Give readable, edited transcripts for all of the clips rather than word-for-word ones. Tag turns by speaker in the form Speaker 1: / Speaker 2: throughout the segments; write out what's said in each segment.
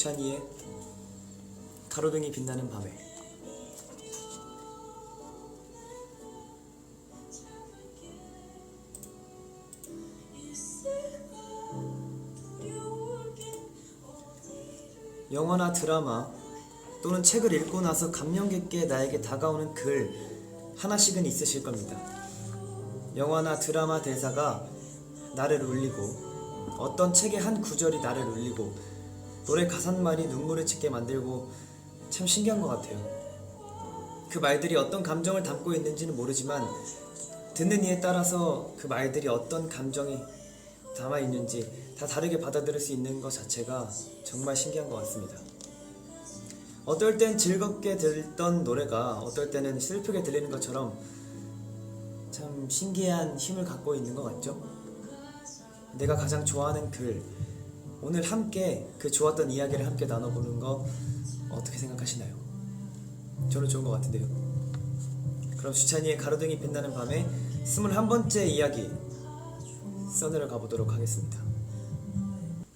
Speaker 1: 주찬이의 가로등이 빛나는 밤에. 영화나 드라마 또는 책을 읽고 나서 감명 깊게 나에게 다가오는 글 하나씩은 있으실 겁니다. 영화나 드라마 대사가 나를 울리고, 어떤 책의 한 구절이 나를 울리고, 노래 가사말이 눈물을 짓게 만들고, 참 신기한 것 같아요. 그 말들이 어떤 감정을 담고 있는지는 모르지만 듣는 이에 따라서 그 말들이 어떤 감정이 담아있는지 다 다르게 받아들일 수 있는 것 자체가 정말 신기한 것 같습니다. 어떨 땐 즐겁게 들던 노래가 어떨 때는 슬프게 들리는 것처럼 참 신기한 힘을 갖고 있는 것 같죠? 내가 가장 좋아하는 글, 오늘 함께 그 좋았던 이야기를 함께 나눠보는 거 어떻게 생각하시나요? 저는 좋은 것 같은데요. 그럼 주찬이의 가로등이 빛나는 밤에 21번째 이야기 써내려 가보도록 하겠습니다.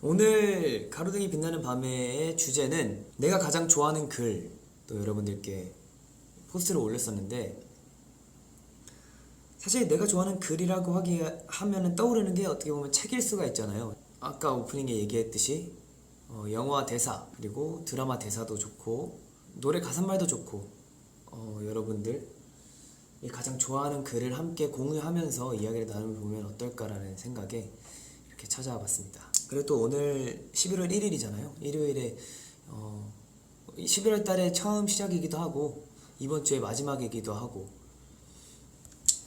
Speaker 1: 오늘 가로등이 빛나는 밤의 주제는 내가 가장 좋아하는 글, 또 여러분들께 포스트를 올렸었는데, 사실 내가 좋아하는 글이라고 하면은 떠오르는 게 어떻게 보면 책일 수가 있잖아요. 아까 오프닝에 얘기했듯이 영화 대사 그리고 드라마 대사도 좋고 노래 가사말도 좋고, 여러분들 이 가장 좋아하는 글을 함께 공유하면서 이야기를 나눠보면 어떨까라는 생각에 이렇게 찾아와 봤습니다. 그리고 또 오늘 11월 1일이잖아요. 일요일에 11월 달에 처음 시작이기도 하고 이번 주의 마지막이기도 하고,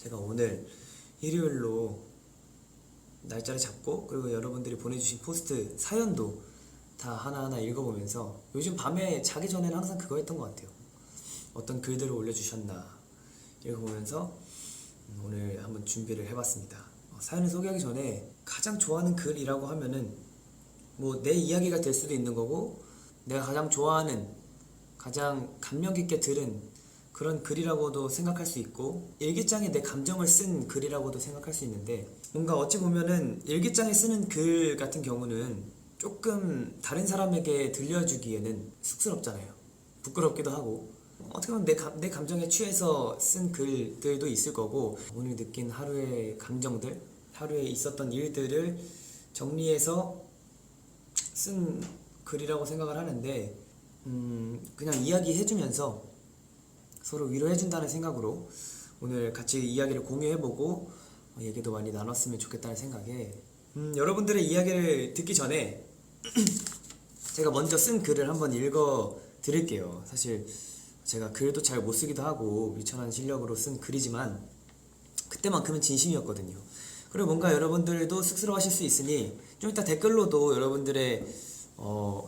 Speaker 1: 제가 오늘 일요일로 날짜를 잡고 그리고 여러분들이 보내주신 포스트 사연도 다 하나하나 읽어보면서 요즘 밤에 자기 전에는 항상 그거 했던 것 같아요. 어떤 글들을 올려주셨나 읽어보면서 오늘 한번 준비를 해봤습니다. 사연을 소개하기 전에 가장 좋아하는 글이라고 하면은 뭐 내 이야기가 될 수도 있는 거고, 내가 가장 좋아하는, 가장 감명 깊게 들은 그런 글이라고도 생각할 수 있고, 일기장에 내 감정을 쓴 글이라고도 생각할 수 있는데, 뭔가 어찌 보면은 일기장에 쓰는 글 같은 경우는 조금 다른 사람에게 들려주기에는 쑥스럽잖아요. 부끄럽기도 하고, 어떻게 보면 내 감정에 취해서 쓴 글들도 있을 거고, 오늘 느낀 하루의 감정들, 하루에 있었던 일들을 정리해서 쓴 글이라고 생각을 하는데, 그냥 이야기해주면서 서로 위로해준다는 생각으로 오늘 같이 이야기를 공유해보고 얘기도 많이 나눴으면 좋겠다는 생각에, 여러분들의 이야기를 듣기 전에 제가 먼저 쓴 글을 한번 읽어 드릴게요. 사실 제가 글도 잘 못 쓰기도 하고 미천한 실력으로 쓴 글이지만 그때만큼은 진심이었거든요. 그리고 뭔가 여러분들도 쑥스러워하실 수 있으니 좀 이따 댓글로도 여러분들의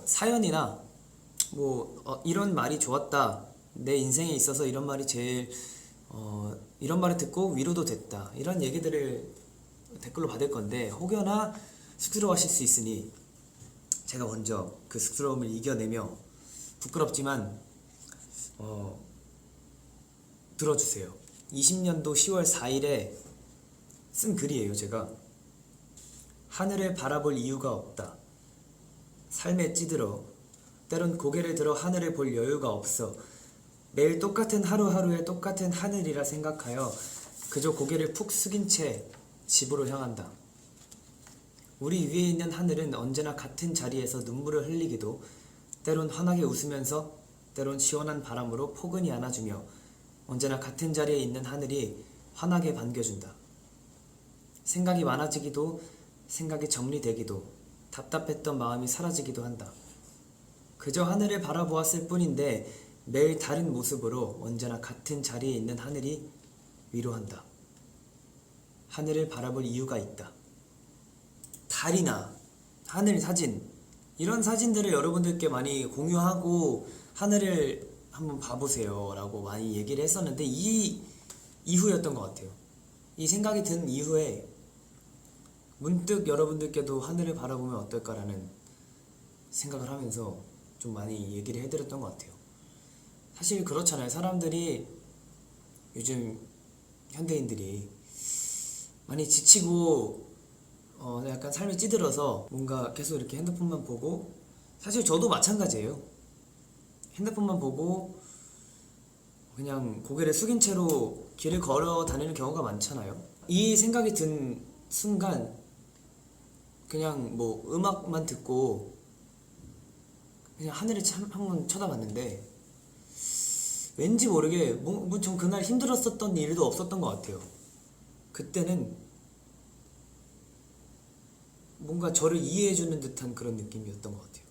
Speaker 1: 사연이나 뭐 이런 말이 좋았다, 내 인생에 있어서 이런 말이 제일 이런 말을 듣고 위로도 됐다, 이런 얘기들을 댓글로 받을 건데, 혹여나 쑥스러워하실 수 있으니 제가 먼저 그 쑥스러움을 이겨내며 부끄럽지만 들어주세요. 20년도 10월 4일에 쓴 글이에요. 제가 하늘을 바라볼 이유가 없다. 삶에 찌들어 때론 고개를 들어 하늘을 볼 여유가 없어 매일 똑같은 하루하루에 똑같은 하늘이라 생각하여 그저 고개를 푹 숙인 채 집으로 향한다. 우리 위에 있는 하늘은 언제나 같은 자리에서 눈물을 흘리기도, 때론 환하게 웃으면서 때론 시원한 바람으로 포근히 안아주며 언제나 같은 자리에 있는 하늘이 환하게 반겨준다. 생각이 많아지기도, 생각이 정리되기도, 답답했던 마음이 사라지기도 한다. 그저 하늘을 바라보았을 뿐인데 매일 다른 모습으로 언제나 같은 자리에 있는 하늘이 위로한다. 하늘을 바라볼 이유가 있다. 달이나 하늘 사진, 이런 사진들을 여러분들께 많이 공유하고 하늘을 한번 봐보세요 라고 많이 얘기를 했었는데, 이 이후였던 것 같아요. 이 생각이 든 이후에 문득 여러분들께도 하늘을 바라보면 어떨까라는 생각을 하면서 좀 많이 얘기를 해드렸던 것 같아요. 사실 그렇잖아요. 사람들이 요즘 현대인들이 많이 지치고 약간 삶에 찌들어서 뭔가 계속 이렇게 핸드폰만 보고 사실 저도 마찬가지예요. 핸드폰만 보고 그냥 고개를 숙인 채로 길을 걸어 다니는 경우가 많잖아요. 이 생각이 든 순간 그냥 뭐 음악만 듣고 그냥 하늘을 한번 쳐다봤는데 왠지 모르게 전 그날 힘들었었던 일도 없었던 것 같아요. 그때는 뭔가 저를 이해해주는 듯한 그런 느낌이었던 것 같아요.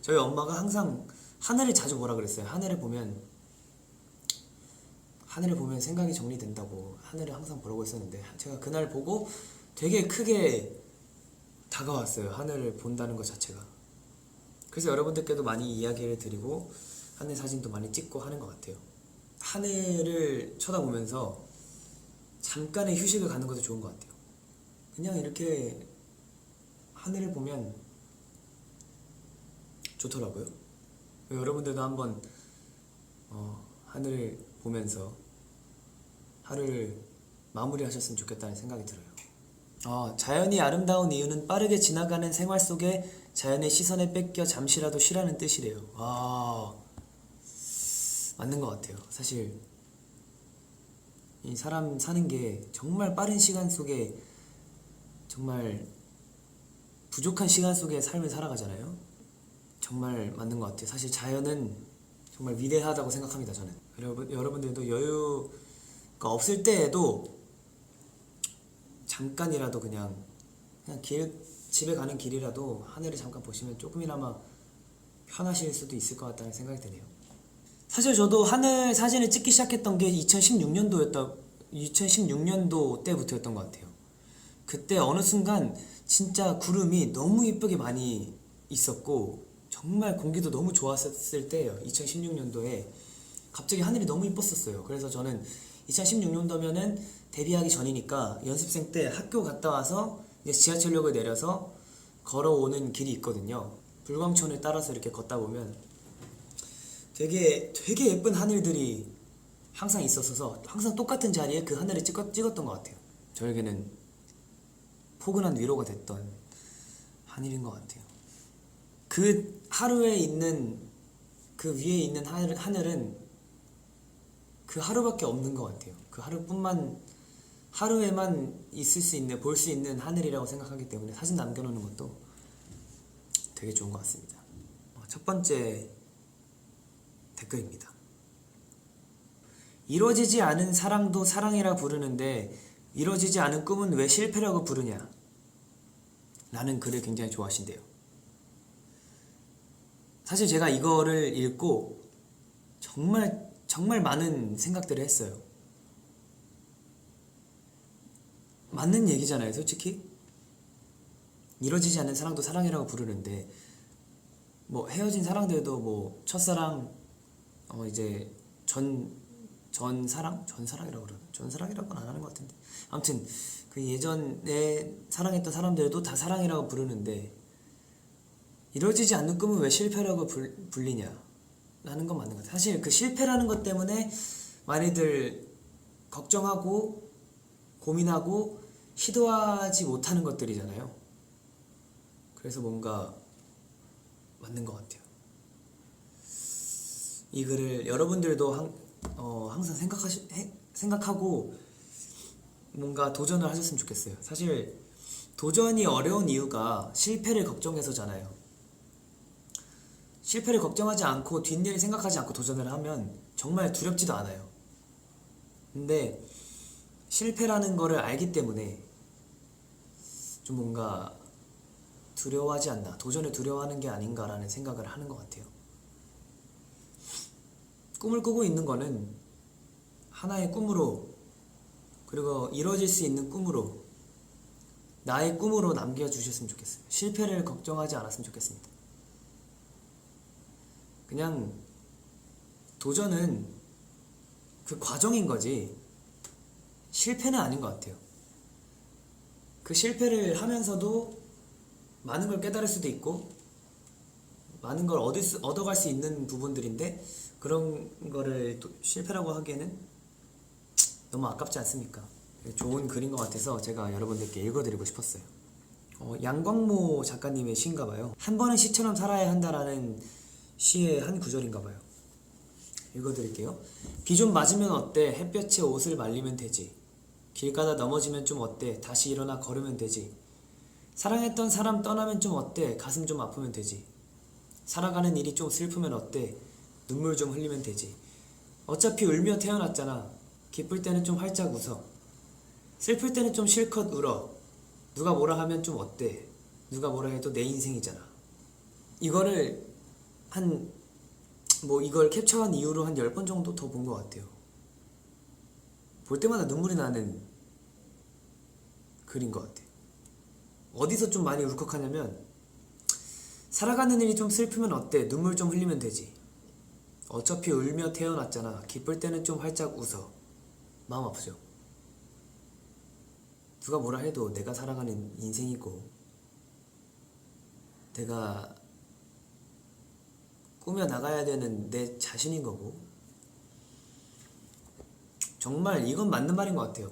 Speaker 1: 저희 엄마가 항상 하늘을 자주 보라 그랬어요. 하늘을 보면 생각이 정리된다고 하늘을 항상 보라고 했었는데 제가 그날 보고 되게 크게 다가왔어요. 하늘을 본다는 것 자체가. 그래서 여러분들께도 많이 이야기를 드리고 하늘 사진도 많이 찍고 하는 것 같아요. 하늘을 쳐다보면서 잠깐의 휴식을 갖는 것도 좋은 것 같아요. 그냥 이렇게 하늘을 보면 좋더라고요. 여러분들도 한번 하늘을 보면서 하루를 마무리하셨으면 좋겠다는 생각이 들어요. 자연이 아름다운 이유는 빠르게 지나가는 생활 속에 자연의 시선에 뺏겨 잠시라도 쉬라는 뜻이래요. 맞는 것 같아요. 사실 이 사람 사는 게 정말 빠른 시간 속에 정말 부족한 시간 속에 삶을 살아가잖아요. 정말 맞는 것 같아요. 사실 자연은 정말 위대하다고 생각합니다. 저는 여러분들도 여유가 없을 때에도 잠깐이라도 그냥 집에 가는 길이라도 하늘을 잠깐 보시면 조금이나마 편하실 수도 있을 것 같다는 생각이 드네요. 사실 저도 하늘 사진을 찍기 시작했던 게 2016년도 때부터였던 것 같아요. 그때 어느 순간 진짜 구름이 너무 이쁘게 많이 있었고 정말 공기도 너무 좋았을 때예요. 2016년도에 갑자기 하늘이 너무 이뻤었어요. 그래서 저는 2016년도면은 데뷔하기 전이니까 연습생 때 학교 갔다 와서 이제 지하철역을 내려서 걸어오는 길이 있거든요. 불광촌을 따라서 이렇게 걷다 보면 되게 예쁜 하늘들이 항상 있었어서 항상 똑같은 자리에 그 하늘을 찍었던 것 같아요. 저에게는 포근한 위로가 됐던 하늘인 것 같아요. 그 하루에 있는 그 위에 있는 하늘은 그 하루밖에 없는 것 같아요. 그 하루에만 있을 수 있는, 볼 수 있는 하늘이라고 생각하기 때문에 사진 남겨놓는 것도 되게 좋은 것 같습니다. 첫 번째 댓글입니다. 이루어지지 않은 사랑도 사랑이라 부르는데 이루어지지 않은 꿈은 왜 실패라고 부르냐? 라는 글을 굉장히 좋아하신대요. 사실 제가 이거를 읽고 정말 많은 생각들을 했어요. 맞는 얘기잖아요, 솔직히. 이루어지지 않는 사랑도 사랑이라고 부르는데 뭐 헤어진 사랑들도 뭐 첫사랑 이제 전사랑이라고 그러나? 전사랑이라고는 안 하는 것 같은데 아무튼 그 예전에 사랑했던 사람들도 다 사랑이라고 부르는데 이루어지지 않는 꿈은 왜 실패라고 불리냐 라는 건 맞는 것 같아요. 사실 그 실패라는 것 때문에 많이들 걱정하고 고민하고 시도하지 못하는 것들이잖아요. 그래서 뭔가 맞는 것 같아요. 이 글을 여러분들도 항상 생각하고 뭔가 도전을 하셨으면 좋겠어요. 사실 도전이 어려운 이유가 실패를 걱정해서잖아요. 실패를 걱정하지 않고 뒷일을 생각하지 않고 도전을 하면 정말 두렵지도 않아요. 근데 실패라는 거를 알기 때문에 좀 뭔가 두려워하지 않나, 도전을 두려워하는 게 아닌가라는 생각을 하는 것 같아요. 꿈을 꾸고 있는 거는 하나의 꿈으로, 그리고 이루어질 수 있는 꿈으로, 나의 꿈으로 남겨주셨으면 좋겠어요. 실패를 걱정하지 않았으면 좋겠습니다. 그냥 도전은 그 과정인 거지 실패는 아닌 것 같아요. 그 실패를 하면서도 많은 걸 깨달을 수도 있고 많은 걸 얻어갈 수 있는 부분들인데 그런 거를 또 실패라고 하기에는 너무 아깝지 않습니까? 좋은 글인 것 같아서 제가 여러분들께 읽어드리고 싶었어요. 양광모 작가님의 시인가 봐요. 한 번은 시처럼 살아야 한다라는 시의 한 구절인가 봐요. 읽어드릴게요. 비 좀 맞으면 어때? 햇볕에 옷을 말리면 되지. 길 가다 넘어지면 좀 어때? 다시 일어나 걸으면 되지. 사랑했던 사람 떠나면 좀 어때? 가슴 좀 아프면 되지. 살아가는 일이 좀 슬프면 어때? 눈물 좀 흘리면 되지. 어차피 울며 태어났잖아. 기쁠 때는 좀 활짝 웃어. 슬플 때는 좀 실컷 울어. 누가 뭐라 하면 좀 어때? 누가 뭐라 해도 내 인생이잖아. 이거를 이걸 캡처한 이후로 한 10번 정도 더 본 것 같아요. 볼 때마다 눈물이 나는 글인 것 같아요. 어디서 좀 많이 울컥하냐면, 살아가는 일이 좀 슬프면 어때? 눈물 좀 흘리면 되지. 어차피 울며 태어났잖아. 기쁠 때는 좀 활짝 웃어. 마음 아프죠? 누가 뭐라 해도 내가 살아가는 인생이고, 내가 꾸며 나가야 되는 내 자신인 거고, 정말 이건 맞는 말인 것 같아요.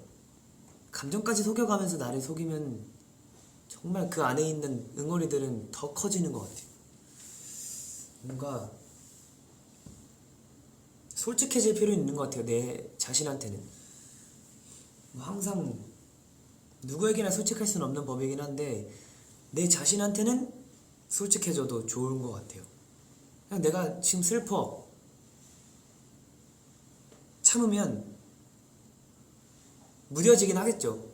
Speaker 1: 감정까지 속여가면서 나를 속이면 정말 그 안에 있는 응어리들은 더 커지는 것 같아요. 뭔가 솔직해질 필요 있는 것 같아요. 내 자신한테는. 항상 누구에게나 솔직할 수는 없는 법이긴 한데, 내 자신한테는 솔직해져도 좋은 것 같아요. 그냥 내가 지금 슬퍼, 참으면 무뎌지긴 하겠죠.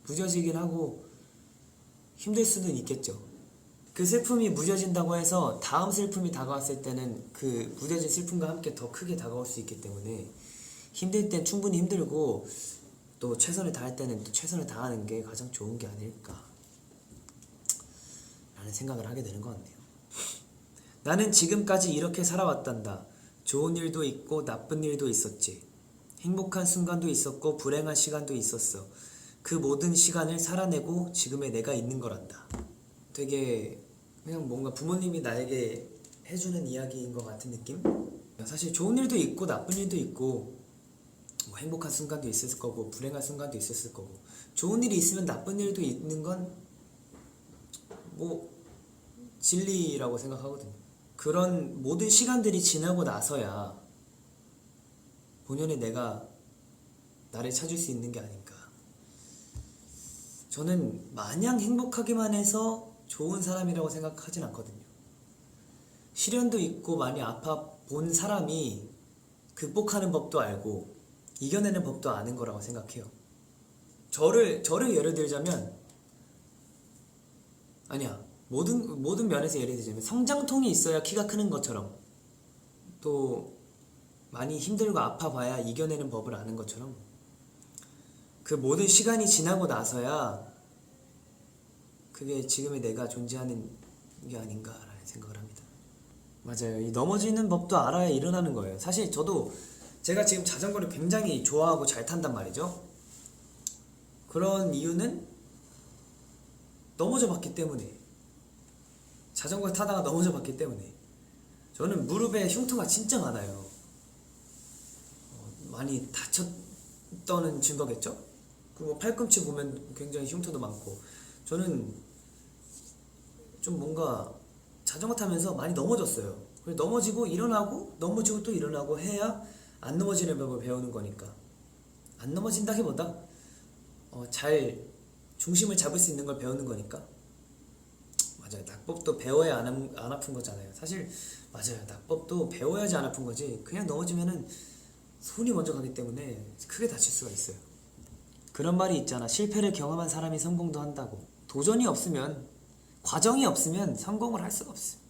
Speaker 1: 무뎌지긴 하고 힘들 수는 있겠죠. 그 슬픔이 무뎌진다고 해서 다음 슬픔이 다가왔을 때는 그 무뎌진 슬픔과 함께 더 크게 다가올 수 있기 때문에, 힘들 땐 충분히 힘들고 또 최선을 다할 때는 또 최선을 다하는 게 가장 좋은 게 아닐까 라는 생각을 하게 되는 것 같네요. 나는 지금까지 이렇게 살아왔단다. 좋은 일도 있고 나쁜 일도 있었지. 행복한 순간도 있었고 불행한 시간도 있었어. 그 모든 시간을 살아내고 지금의 내가 있는 거란다. 되게 그냥 뭔가 부모님이 나에게 해주는 이야기인 것 같은 느낌? 사실 좋은 일도 있고 나쁜 일도 있고, 뭐 행복한 순간도 있었을 거고 불행한 순간도 있었을 거고, 좋은 일이 있으면 나쁜 일도 있는 건 뭐 진리라고 생각하거든요. 그런 모든 시간들이 지나고 나서야 본연의 내가 나를 찾을 수 있는 게 아닌가. 저는 마냥 행복하기만 해서 좋은 사람이라고 생각하진 않거든요. 시련도 있고 많이 아파 본 사람이 극복하는 법도 알고 이겨내는 법도 아는 거라고 생각해요. 저를 예를 들자면, 아니야, 모든 면에서 예를 들자면 성장통이 있어야 키가 크는 것처럼, 또 많이 힘들고 아파봐야 이겨내는 법을 아는 것처럼, 그 모든 시간이 지나고 나서야 그게 지금의 내가 존재하는 게 아닌가라는 생각을 합니다. 맞아요. 이 넘어지는 법도 알아야 일어나는 거예요. 사실 저도 제가 지금 자전거를 굉장히 좋아하고 잘 탄단 말이죠. 그런 이유는 넘어져 봤기 때문에, 자전거 타다가 넘어져 봤기 때문에. 저는 무릎에 흉터가 진짜 많아요. 많이 다쳤다는 증거겠죠? 그리고 팔꿈치 보면 굉장히 흉터도 많고, 저는 좀 뭔가 자전거 타면서 많이 넘어졌어요. 그래서 넘어지고 일어나고 넘어지고 또 일어나고 해야 안 넘어지는 법을 배우는 거니까. 안 넘어진다기보다 잘 중심을 잡을 수 있는 걸 배우는 거니까. 맞아요. 낙법도 배워야 안 아픈 거잖아요. 사실 맞아요. 낙법도 배워야지 안 아픈 거지, 그냥 넘어지면은 손이 먼저 가기 때문에 크게 다칠 수가 있어요. 그런 말이 있잖아. 실패를 경험한 사람이 성공도 한다고. 도전이 없으면, 과정이 없으면 성공을 할 수가 없어요.